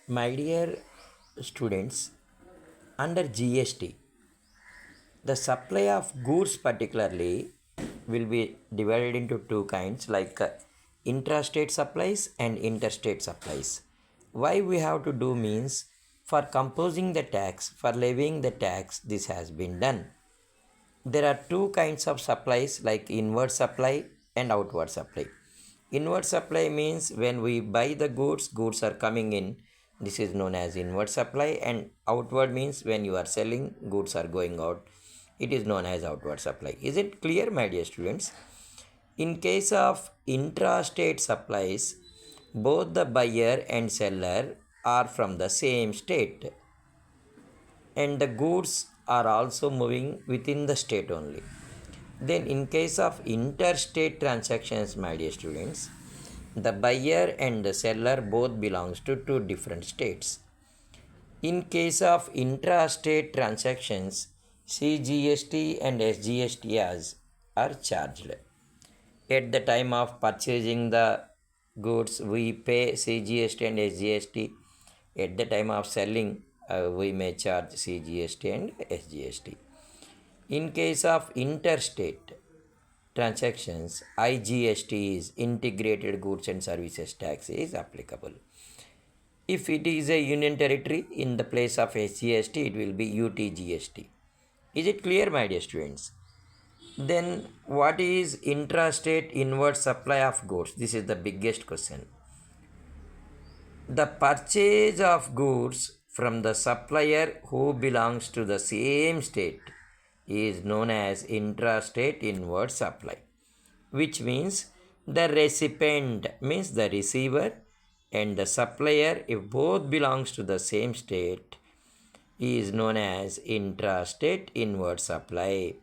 My dear students, under GST, the supply of goods particularly will be divided into two kinds like intrastate supplies and interstate supplies. Why we have to do means for composing the tax, for levying the tax, this has been done. There are two kinds of supplies like inward supply and outward supply. Inward supply means when we buy the goods are coming in. This is known as inward supply, and outward means when you are selling, goods are going out. It is known as outward supply. Is it clear, my dear students? In case of intrastate supplies, both the buyer and seller are from the same state, and the goods are also moving within the state only. Then, in case of interstate transactions, my dear students, the buyer and the seller both belongs to two different states. In case of intrastate transactions, CGST and SGST are charged. At the time of purchasing the goods, we pay CGST and SGST. At the time of selling, we may charge CGST and SGST. In case of interstate transactions, IGST is Integrated Goods and Services Tax is applicable. If it is a union territory, in the place of SGST, it will be UTGST. Is it clear, my dear students? Then what is intrastate inward supply of goods? This is the biggest question. The purchase of goods from the supplier who belongs to the same state is known as intrastate inward supply, which means the recipient means the receiver and the supplier, if both belongs to the same state, is known as intrastate inward supply.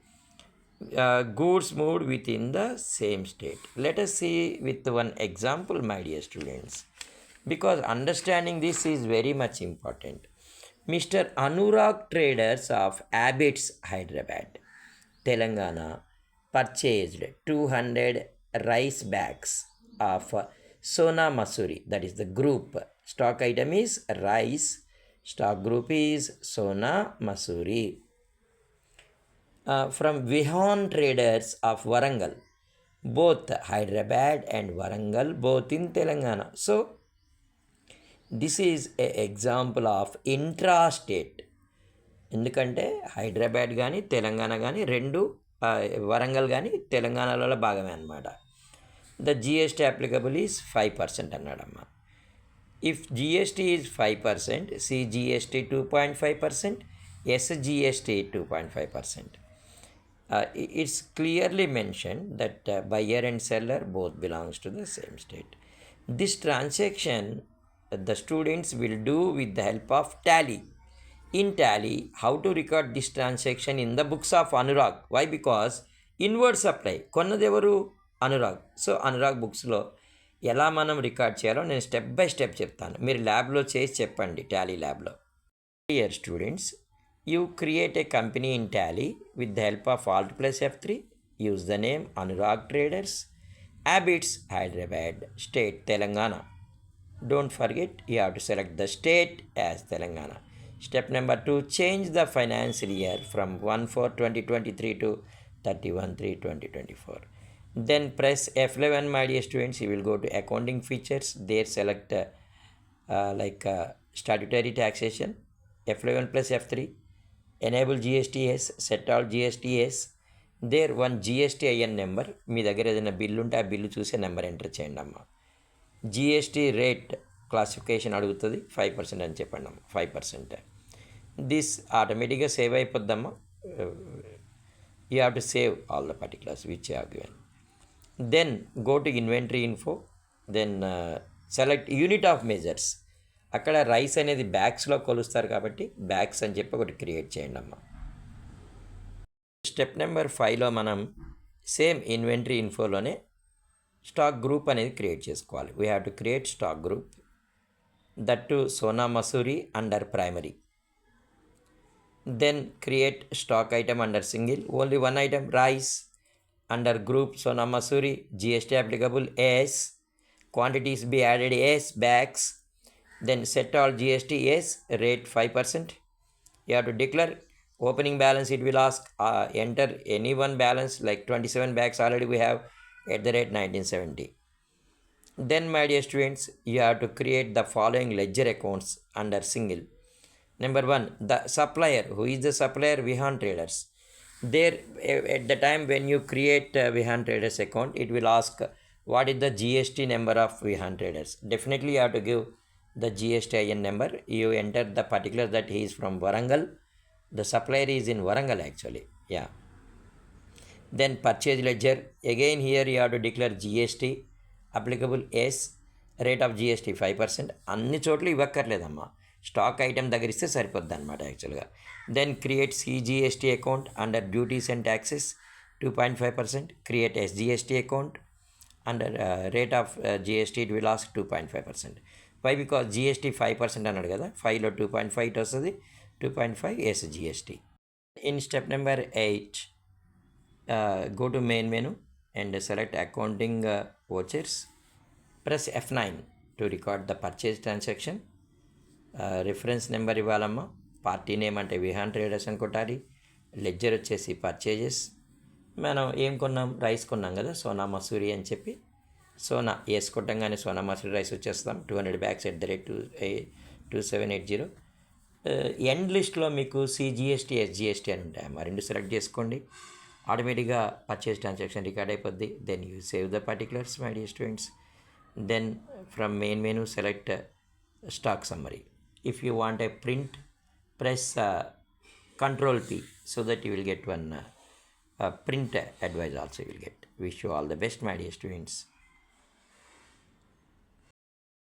Goods moved within the same state. Let us see with one example, my dear students, because understanding this is very much important. Mr. Anurag Traders of Abbots, Hyderabad, Telangana, purchased 200 rice bags of Sona Masuri, that is the group. Stock item is rice, stock group is Sona Masuri. From Vihan Traders of Warangal, both Hyderabad and Warangal, both in Telangana. So, this is an example of intrastate. ఎందుకంటే హైదరాబాద్ కానీ తెలంగాణ కానీ రెండు వరంగల్ కానీ తెలంగాణలో భాగమే అనమాట. The GST applicable is 5% అన్నాడమ్మా. If GST is 5%, CGST 2.5%, SGST 2.5%. It's clearly mentioned that buyer and seller both belongs to the same state. This transaction the students will do with the help of tally. In tally, how to record this transaction in the books of Anurag? Why? Because inward supply కొన్నదెవరు Anurag. So Anurag బుక్స్లో ఎలా మనం record చేయాలో నేను step by step చెప్తాను. మీరు ల్యాబ్లో చేసి చెప్పండి, టాలీ ల్యాబ్లో. Dear students, you create a company in Tally with the help of Alt plus F3. Use the name Anurag Traders, Abbots, Hyderabad, State, Telangana. Don't forget, you have to select the state as Telangana. Step number 2, change the financial year from 1/4/2023 to 31/3/2024. Then press F11, my dear students. You will go to accounting features. There select statutory taxation, F11 plus F3. Enable GSTS, set all GSTS. There one GSTIN number, మీ దగ్గర ఏదైనా bill ఉంటే ఆ bill చూసే number enter చేయండి అమ్మ. GST rate classification అడుగుతుంది, 5% అని చెప్పండి అమ్మ. 5%. దిస్ ఆటోమేటిక్గా సేవ్ అయిపోద్దమ్మా. You have to save all the particulars which you have given. Then go to inventory info. Then select unit of measures. అక్కడ రైస్ అనేది బ్యాగ్స్లో కొలుస్తారు కాబట్టి బ్యాగ్స్ అని చెప్పి ఒకటి క్రియేట్ చేయండి అమ్మ. స్టెప్ నెంబర్ 5లో మనం సేమ్ ఇన్వెంటరీ ఇన్ఫోలోనే స్టాక్ గ్రూప్ అనేది క్రియేట్ చేసుకోవాలి. We have to create stock group, that to Sona Masuri under primary. Then create stock item under single, only one item rice, under group Sona Masuri, GST applicable S, quantities be added S, bags. Then set all GST as rate 5%. You have to declare opening balance. It will ask enter any one balance, like 27 bags already we have at the rate 1970. Then my dear students, you have to create the following ledger accounts under single. Number one, the supplier. Who is the supplier? Vihan Traders. There, at the time when you create Vihan Traders account, it will ask what is the GST number of Vihan Traders. Definitely you have to give the GSTIN number. You enter the particular that he is from Warangal. The supplier is in Warangal actually. Yeah. Then purchase ledger. Again here you have to declare GST applicable as rate of GST 5%. అన్ని చోట్ల ఇవ్వక్కర్లేదమ్మా, stock item దగ్గర ఇస్తే సరిపోద్ది అనమాట యాక్చువల్గా. Then create CGST account under duties and taxes 2.5%. Create SGST account under rate of GST it will ask 2.5%. Why? Because GST 5% అన్నాడు కదా, 5లో 2.5 ఇట్ వస్తుంది, 2.5 S GST. In step number 8, go to main menu and select accounting vouchers. Press F9 to record the purchase transaction. Reference number ఇవ్వాలమ్మా. Party name అంటే Vihaan traders అని కొట్టాలి. Ledger వచ్చేసి purchases. మనం ఏం కొన్నాం? రైస్ కొన్నాం కదా, సోనా మసూరి అని చెప్పి సోనా ఎస్ కొట్టంగానే సోనా మసూరి రైస్ వచ్చేస్తాం. 200 bags at the rate 2780. End లిస్ట్లో మీకు సిజిఎస్టీ ఎస్జిఎస్టీ అని ఉంటాయమ్మా, రెండు సెలెక్ట్ చేసుకోండి. ఆటోమేటిక్గా పర్చేస్ ట్రాన్సాక్షన్ రికార్డ్ అయిపోద్ది. Then you save the particulars my dear students. Then from main menu select stock summary. If you want a print, press Ctrl P so that you will get one print advice also you will get. Wish you all the best my dear students.